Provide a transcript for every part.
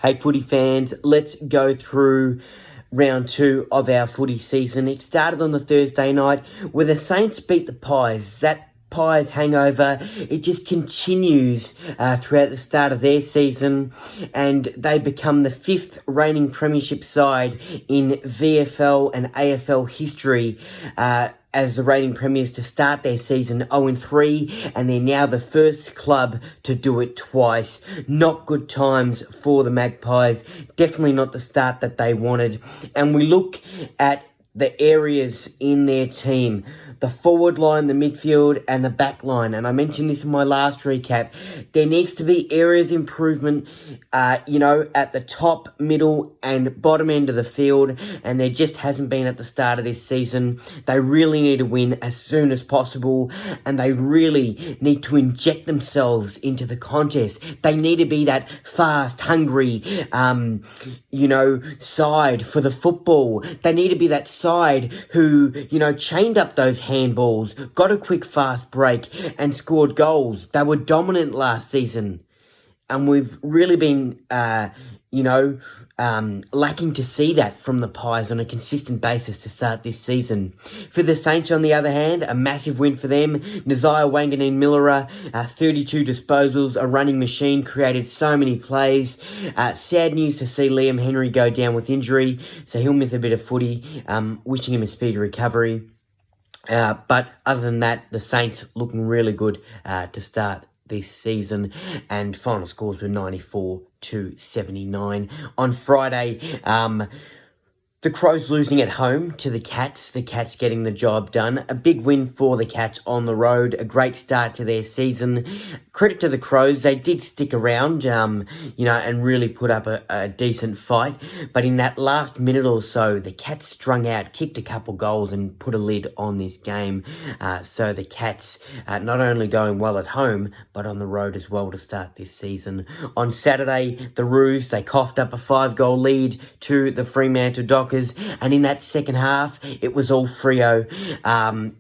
Hey footy fans, let's go through round 2 of our footy season. It started on the Thursday night where the Saints beat the Pies. That Pies hangover, it just continues throughout the start of their season, and they become the 5th reigning premiership side in VFL and AFL history as the reigning premiers to start their season 0-3, and they're now the first club to do it twice. Not good times for the Magpies. Definitely not the start that they wanted. And we look at the areas in their team: the forward line, the midfield, and the back line. And I mentioned this in my last recap. There needs to be areas improvement, at the top, middle, and bottom end of the field. And there just hasn't been at the start of this season. They really need to win as soon as possible. And they really need to inject themselves into the contest. They need to be that fast, hungry, side for the football. They need to be that side who, chained up those handballs, got a quick fast break, and scored goals. They were dominant last season. And we've really been, lacking to see that from the Pies on a consistent basis to start this season. For the Saints, on the other hand, a massive win for them. Nazaya Wanganeen-Millera, 32 disposals, a running machine, created so many plays. Sad news to see Liam Henry go down with injury, so he'll miss a bit of footy. Wishing him a speedy recovery. But other than that, the Saints looking really good to start this season, and final scores were 94-79. On Friday, the Crows losing at home to the Cats getting the job done. A big win for the Cats on the road, a great start to their season. Credit to the Crows, they did stick around, and really put up a decent fight. But in that last minute or so, the Cats strung out, kicked a couple goals and put a lid on this game. So the Cats not only going well at home, but on the road as well to start this season. On Saturday, the Roos, they coughed up a 5-goal lead to the Fremantle Dockers. And in that second half, it was all Freo.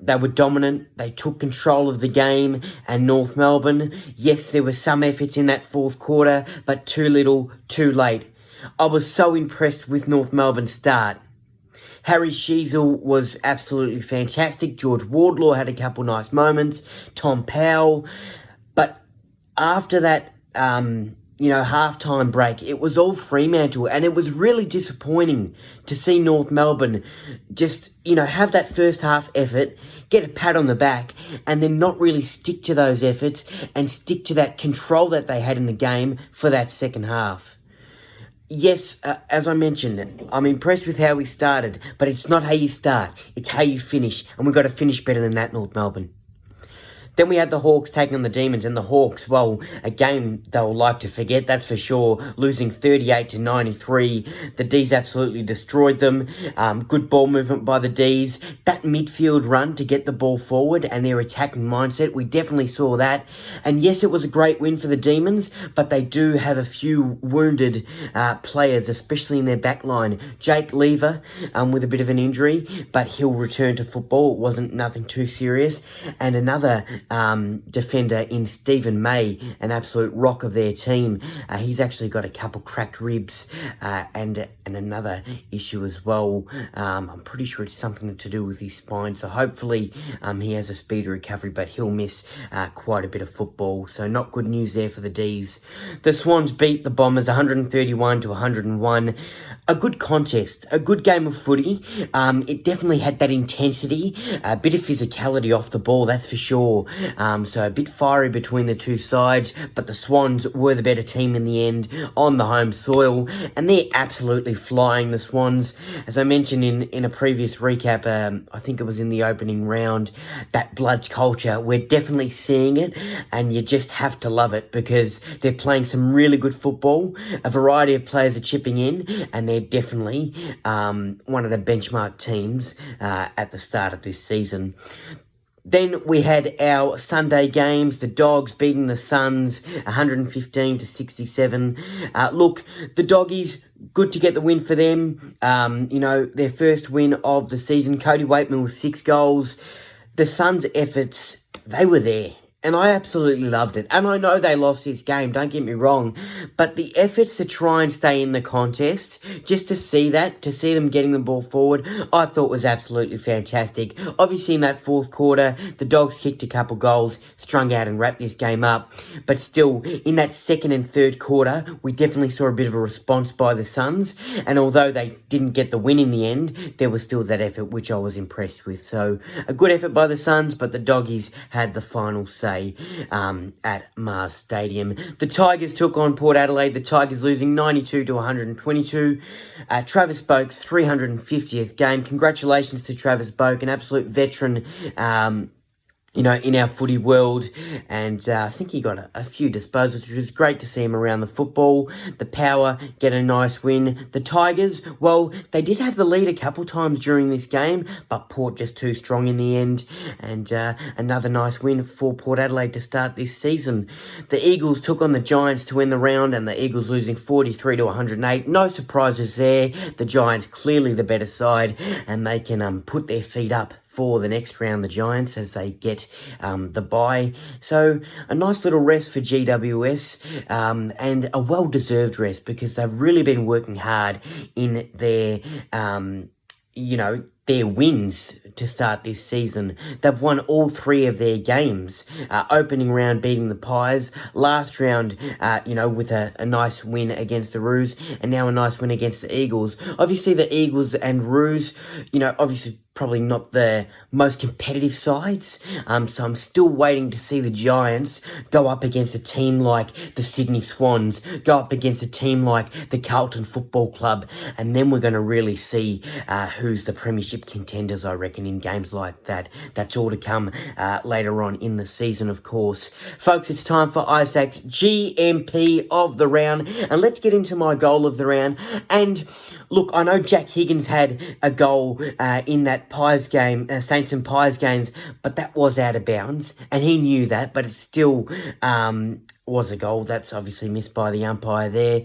They were dominant. They took control of the game. And North Melbourne, yes, there were some efforts in that fourth quarter, but too little, too late. I was so impressed with North Melbourne's start. Harry Sheezel was absolutely fantastic. George Wardlaw had a couple nice moments. Tom Powell. But after that, halftime break, it was all Fremantle, and it was really disappointing to see North Melbourne just, have that first half effort, get a pat on the back, and then not really stick to those efforts and stick to that control that they had in the game for that second half. Yes, as I mentioned, I'm impressed with how we started, but it's not how you start, it's how you finish, and we've got to finish better than that, North Melbourne. Then we had the Hawks taking on the Demons, and the Hawks, well, a game they'll like to forget, that's for sure, losing 38-93. The D's absolutely destroyed them. Good ball movement by the D's. That midfield run to get the ball forward and their attacking mindset, we definitely saw that. And yes, it was a great win for the Demons, but they do have a few wounded players, especially in their back line. Jake Lever with a bit of an injury, but he'll return to football. It wasn't nothing too serious. And another defender in Stephen May, an absolute rock of their team. He's actually got a couple cracked ribs and another issue as well. I'm pretty sure it's something to do with his spine, so hopefully he has a speedy recovery, but he'll miss quite a bit of football, so not good news there for the D's. The Swans beat the Bombers 131-101. A good contest, a good game of footy. It definitely had that intensity, a bit of physicality off the ball, that's for sure. So a bit fiery between the two sides, but the Swans were the better team in the end on the home soil, and they're absolutely flying, the Swans. As I mentioned in a previous recap, I think it was in the opening round, that Bloods culture, we're definitely seeing it, and you just have to love it because they're playing some really good football. A variety of players are chipping in, and they're definitely one of the benchmark teams at the start of this season. Then we had our Sunday games, the Dogs beating the Suns 115-67. Look, the Doggies, good to get the win for them. Their first win of the season. Cody Waitman with 6 goals. The Suns' efforts, they were there. And I absolutely loved it. And I know they lost this game, don't get me wrong. But the efforts to try and stay in the contest, just to see that, to see them getting the ball forward, I thought was absolutely fantastic. Obviously in that fourth quarter, the Dogs kicked a couple goals, strung out and wrapped this game up. But still, in that second and third quarter, we definitely saw a bit of a response by the Suns. And although they didn't get the win in the end, there was still that effort, which I was impressed with. So, a good effort by the Suns, but the Doggies had the final say at Mars Stadium. The Tigers took on Port Adelaide. The Tigers losing 92 to 122. Travis Boak's 350th game. Congratulations to Travis Boak, an absolute veteran in our footy world, and I think he got a few disposals, which was great to see him around the football. The Power get a nice win. The Tigers, well, they did have the lead a couple times during this game, but Port just too strong in the end, and another nice win for Port Adelaide to start this season. The Eagles took on the Giants to win the round, and the Eagles losing 43 to 108. No surprises there. The Giants clearly the better side, and they can put their feet up for the next round, the Giants, as they get the bye. So a nice little rest for GWS, and a well-deserved rest, because they've really been working hard in their their wins to start this season. They've won all three of their games. Opening round beating the Pies, last round, with a nice win against the Roos, and now a nice win against the Eagles. Obviously the Eagles and Roos, obviously probably not the most competitive sides, so I'm still waiting to see the Giants go up against a team like the Sydney Swans, go up against a team like the Carlton Football Club, and then we're going to really see who's the premiership contenders, I reckon, in games like that. That's all to come later on in the season, of course. Folks, it's time for Isaac's GMP of the round, and let's get into my goal of the round. And look, I know Jack Higgins had a goal in that Pies game, Saints and Pies games, but that was out of bounds, and he knew that, but it still was a goal. That's obviously missed by the umpire there.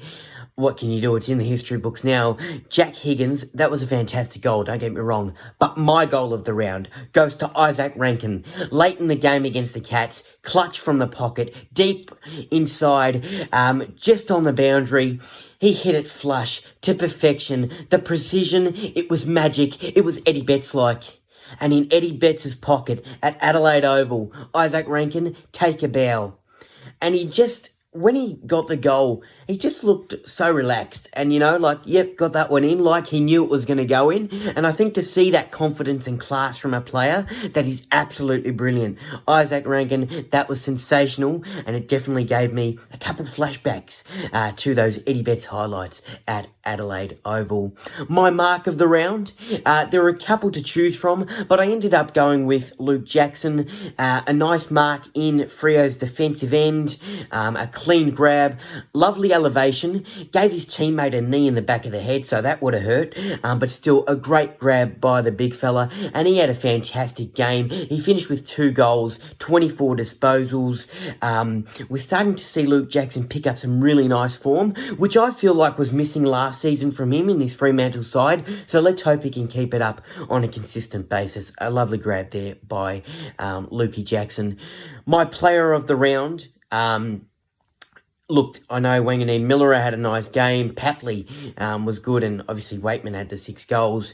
What can you do? It's in the history books now. Jack Higgins, that was a fantastic goal, don't get me wrong. But my goal of the round goes to Isaac Rankin. Late in the game against the Cats, clutch from the pocket, deep inside, just on the boundary. He hit it flush to perfection. The precision, it was magic. It was Eddie Betts-like. And in Eddie Betts' pocket at Adelaide Oval, Isaac Rankin, take a bow. And when he got the goal, he just looked so relaxed and, yep, got that one in, like he knew it was going to go in. And I think to see that confidence and class from a player, that is absolutely brilliant. Isaac Rankin, that was sensational, and it definitely gave me a couple flashbacks to those Eddie Betts highlights at Adelaide Oval. My mark of the round, there were a couple to choose from, but I ended up going with Luke Jackson. A nice mark in Freo's defensive end, a clean grab, lovely elevation, gave his teammate a knee in the back of the head, so that would have hurt, but still a great grab by the big fella, and he had a fantastic game. He finished with 2 goals, 24 disposals. We're starting to see Luke Jackson pick up some really nice form, which I feel like was missing last season from him in this Fremantle side, so let's hope he can keep it up on a consistent basis. A lovely grab there by Lukey Jackson. My player of the round, look, I know Wanganeen Miller had a nice game. Papley was good, and obviously Waitman had the 6 goals.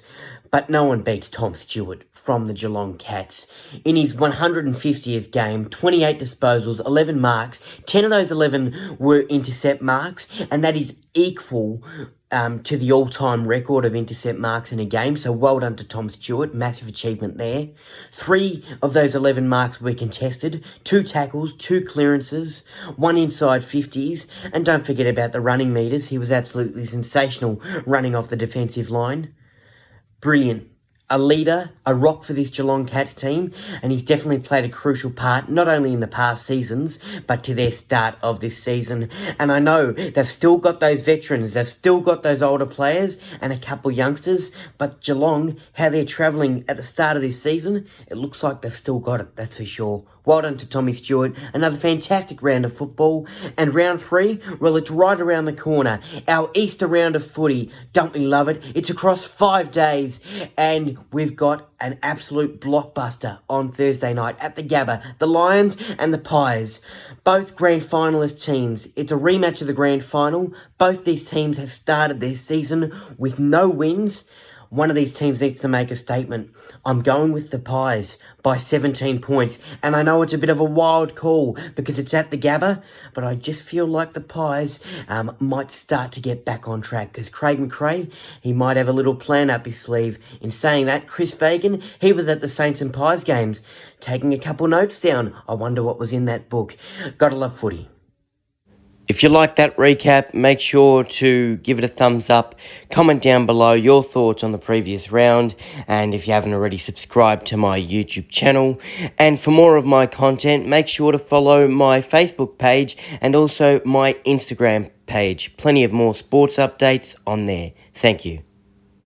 But no one beats Tom Stewart from the Geelong Cats. In his 150th game, 28 disposals, 11 marks. 10 of those 11 were intercept marks, and that is equal to the all-time record of intercept marks in a game. So well done to Tom Stewart. Massive achievement there. 3 of those 11 marks were contested. 2 tackles, 2 clearances, 1 inside 50s. And don't forget about the running meters. He was absolutely sensational running off the defensive line. Brilliant. A leader, a rock for this Geelong Cats team, and he's definitely played a crucial part, not only in the past seasons, but to their start of this season. And I know they've still got those veterans, they've still got those older players, and a couple youngsters, but Geelong, how they're travelling at the start of this season, it looks like they've still got it, that's for sure. Well done to Tommy Stewart. Another fantastic round of football. And round 3, well, it's right around the corner. Our Easter round of footy. Don't we love it? It's across 5 days. And we've got an absolute blockbuster on Thursday night at the Gabba. The Lions and the Pies. Both grand finalist teams. It's a rematch of the grand final. Both these teams have started their season with no wins. One of these teams needs to make a statement. I'm going with the Pies by 17 points. And I know it's a bit of a wild call because it's at the Gabba, but I just feel like the Pies might start to get back on track because Craig McRae, he might have a little plan up his sleeve. In saying that, Chris Fagan, he was at the Saints and Pies games, taking a couple notes down. I wonder what was in that book. Gotta love footy. If you like that recap, make sure to give it a thumbs up, comment down below your thoughts on the previous round, and if you haven't already, subscribe to my YouTube channel. And for more of my content, make sure to follow my Facebook page and also my Instagram page. Plenty of more sports updates on there. Thank you.